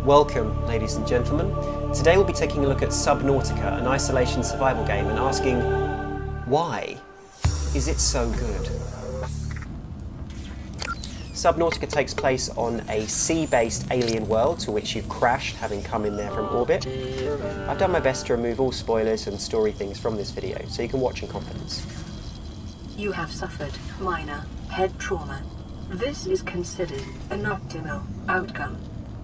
Welcome, ladies and gentlemen. Today we'll be taking a look at Subnautica, an isolation survival game, and asking, why is it so good? Subnautica takes place on a sea-based alien world to which you've crashed, having come in there from orbit. I've done my best to remove all spoilers and story things from this video, so you can watch in confidence. You have suffered minor head trauma. This is considered an optimal outcome.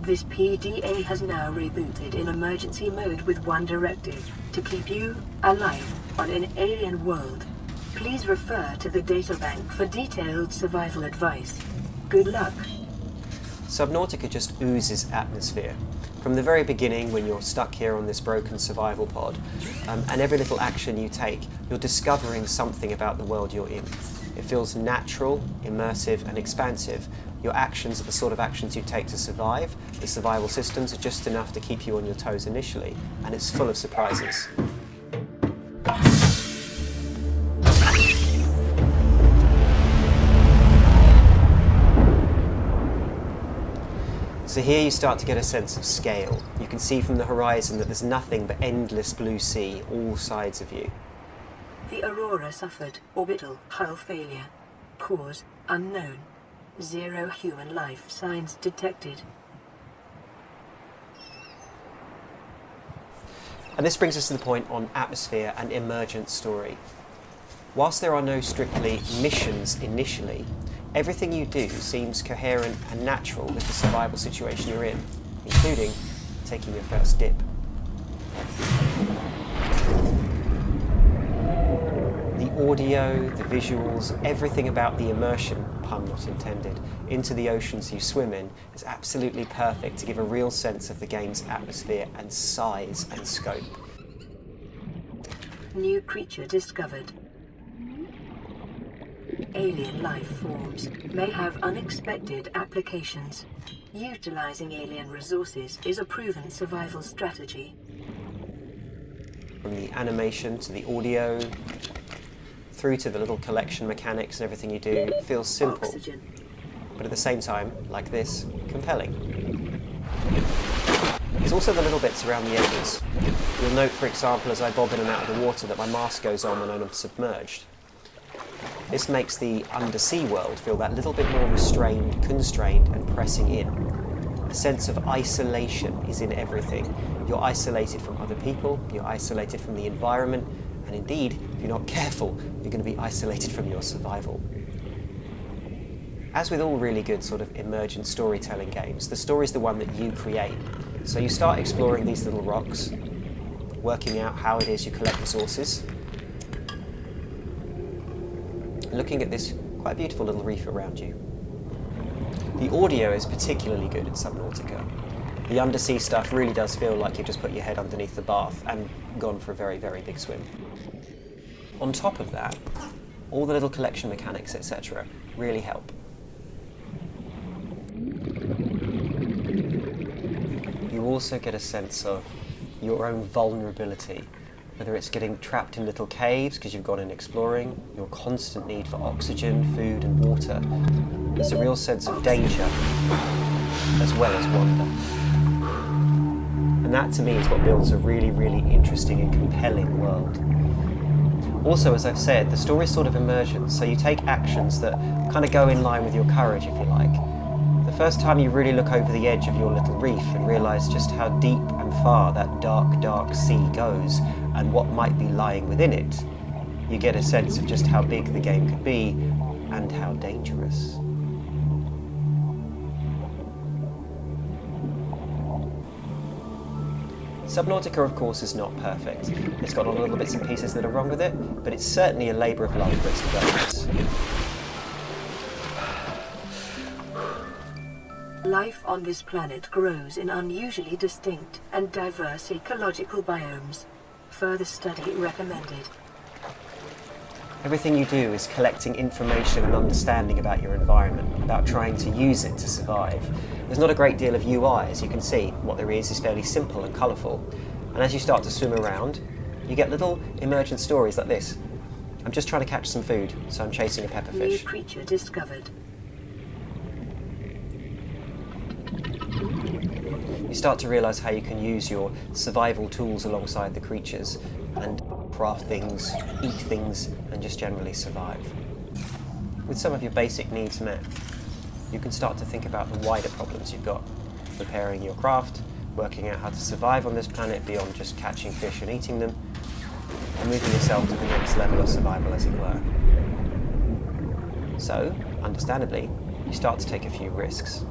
This PDA has now rebooted in emergency mode with one directive: to keep you alive on an alien world. Please refer to the databank for detailed survival advice. Good luck. Subnautica just oozes atmosphere. From the very beginning, when you're stuck here on this broken survival pod, and every little action you take, you're discovering something about the world you're in. It feels natural, immersive, and expansive. Your actions are the sort of actions you take to survive. The survival systems are just enough to keep you on your toes initially, and it's full of surprises. So here you start to get a sense of scale. You can see from the horizon that there's nothing but endless blue sea all sides of you. The Aurora suffered orbital hull failure. Cause unknown. 0 human life signs detected. And this brings us to the point on atmosphere and emergent story. Whilst there are no strictly missions initially, everything you do seems coherent and natural with the survival situation you're in, including taking your first dip. The audio, the visuals, everything about the immersion, pun not intended, into the oceans you swim in is absolutely perfect to give a real sense of the game's atmosphere and size and scope. New creature discovered. Alien life forms may have unexpected applications. Utilizing alien resources is a proven survival strategy. From the animation to the audio, through to the little collection mechanics and everything you do, it feels simple, Oxygen. but at the same time, like this, compelling. There's also the little bits around the edges. You'll note, for example, as I bob in and out of the water that my mask goes on when I'm submerged. This makes the undersea world feel that little bit more restrained, constrained, and pressing in. A sense of isolation is in everything. You're isolated from other people, you're isolated from the environment, and indeed, if you're not careful, you're going to be isolated from your survival. As with all really good sort of emergent storytelling games, the story's the one that you create. So you start exploring these little rocks, working out how it is you collect resources, looking at this quite beautiful little reef around you. The audio is particularly good in Subnautica. The undersea stuff really does feel like you've just put your head underneath the bath and gone for a very, very big swim. On top of that, all the little collection mechanics, etc., really help. You also get a sense of your own vulnerability. Whether it's getting trapped in little caves because you've gone in exploring, your constant need for oxygen, food and water. There's a real sense of danger, as well as wonder. And that to me is what builds a really, really interesting and compelling world. Also, as I've said, the story's sort of emergent, so you take actions that kind of go in line with your courage, if you like. The first time you really look over the edge of your little reef and realise just how deep and far that dark, dark sea goes, and what might be lying within it, you get a sense of just how big the game could be and how dangerous. Subnautica, of course, is not perfect. It's got a lot of little bits and pieces that are wrong with it, but it's certainly a labour of love for its developers. Life on this planet grows in unusually distinct and diverse ecological biomes. Further study recommended. Everything you do is collecting information and understanding about your environment, about trying to use it to survive. There's not a great deal of UI, as you can see. What there is fairly simple and colourful. And as you start to swim around, you get little emergent stories like this. I'm just trying to catch some food, so I'm chasing a New pepperfish. creature discovered. You start to realise how you can use your survival tools alongside the creatures and craft things, eat things, and just generally survive. With some of your basic needs met, you can start to think about the wider problems you've got. Repairing your craft, working out how to survive on this planet beyond just catching fish and eating them, and moving yourself to the next level of survival, as it were. So, understandably, you start to take a few risks.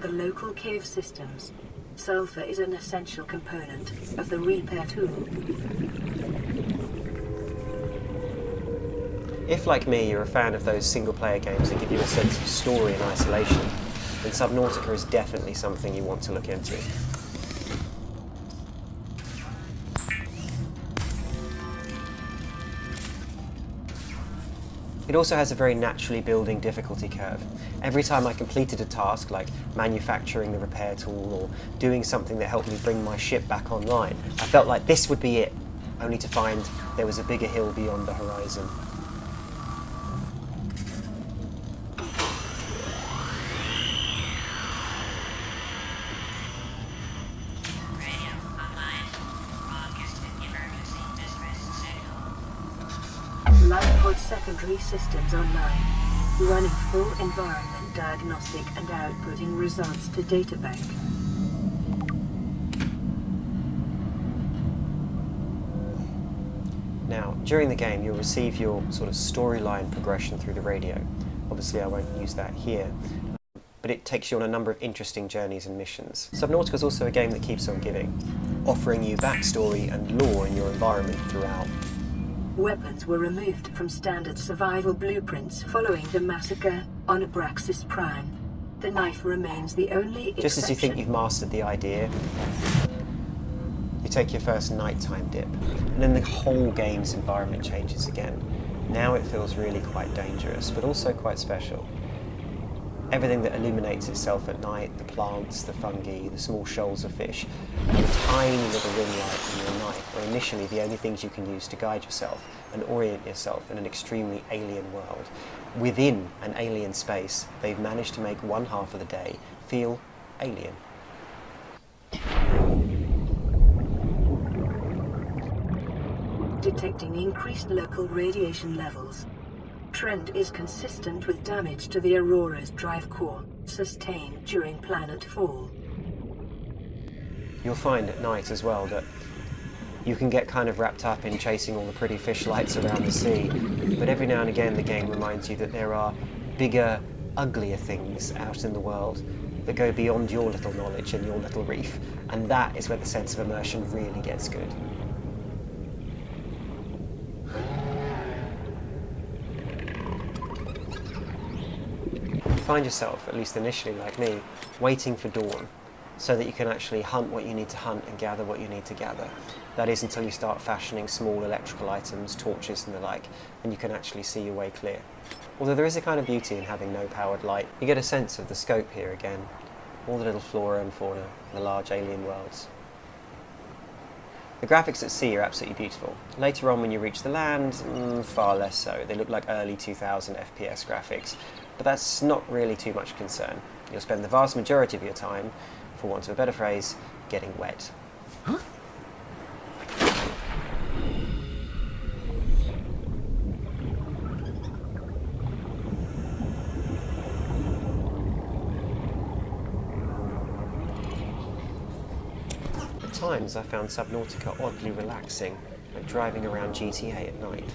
The local cave systems. Sulfur is an essential component of the repair tool. If, like me, you're a fan of those single-player games that give you a sense of story and isolation, then Subnautica is definitely something you want to look into. It also has a very naturally building difficulty curve. Every time I completed a task, like manufacturing the repair tool or doing something that helped me bring my ship back online, I felt like this would be it, only to find there was a bigger hill beyond the horizon. LifePod secondary systems online, running full environment diagnostic and outputting results to databank. Now, during the game, you'll receive your sort of storyline progression through the radio. Obviously, I won't use that here, but it takes you on a number of interesting journeys and missions. Subnautica is also a game that keeps on giving, offering you backstory and lore in your environment throughout. Weapons were removed from standard survival blueprints following the massacre on Abraxas Prime. The knife remains the only exception. Just as you think you've mastered the idea, you take your first nighttime dip, and then the whole game's environment changes again. Now it feels really quite dangerous, but also quite special. Everything that illuminates itself at night, the plants, the fungi, the small shoals of fish, and a tiny little ring light and your knife are initially the only things you can use to guide yourself and orient yourself in an extremely alien world. Within an alien space, they've managed to make one half of the day feel alien. Detecting increased local radiation levels. Trend is consistent with damage to the Aurora's drive core, sustained during planet fall. You'll find at night as well that you can get kind of wrapped up in chasing all the pretty fish lights around the sea, but every now and again the game reminds you that there are bigger, uglier things out in the world that go beyond your little knowledge and your little reef, and that is where the sense of immersion really gets good. You find yourself, at least initially like me, waiting for dawn so that you can actually hunt what you need to hunt and gather what you need to gather. That is until you start fashioning small electrical items, torches and the like, and you can actually see your way clear. Although there is a kind of beauty in having no powered light, you get a sense of the scope here again, all the little flora and fauna, the large alien worlds. The graphics at sea are absolutely beautiful. Later on when you reach the land, far less so. They look like early 2000 FPS graphics, but that's not really too much concern. You'll spend the vast majority of your time, for want of a better phrase, getting wet. Huh? At times I found Subnautica oddly relaxing, like driving around GTA at night.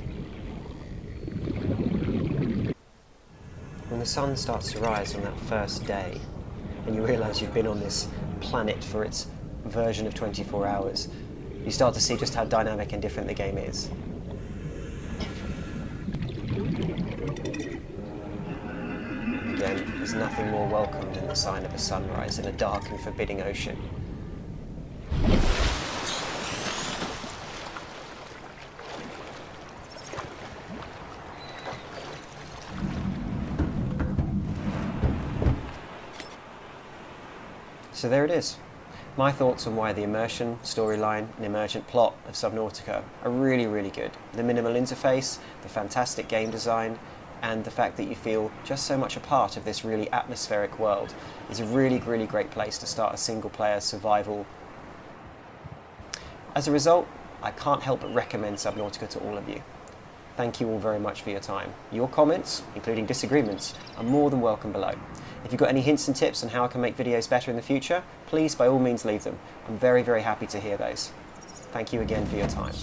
When the sun starts to rise on that first day, and you realise you've been on this planet for its version of 24 hours, you start to see just how dynamic and different the game is. Again, there's nothing more welcome than the sign of a sunrise in a dark and forbidding ocean. So there it is. My thoughts on why the immersion, storyline, and emergent plot of Subnautica are really, really good. The minimal interface, the fantastic game design, and the fact that you feel just so much a part of this really atmospheric world is a really, really great place to start a single-player survival. As a result, I can't help but recommend Subnautica to all of you. Thank you all very much for your time. Your comments, including disagreements, are more than welcome below. If you've got any hints and tips on how I can make videos better in the future, please by all means leave them. I'm very, very happy to hear those. Thank you again for your time.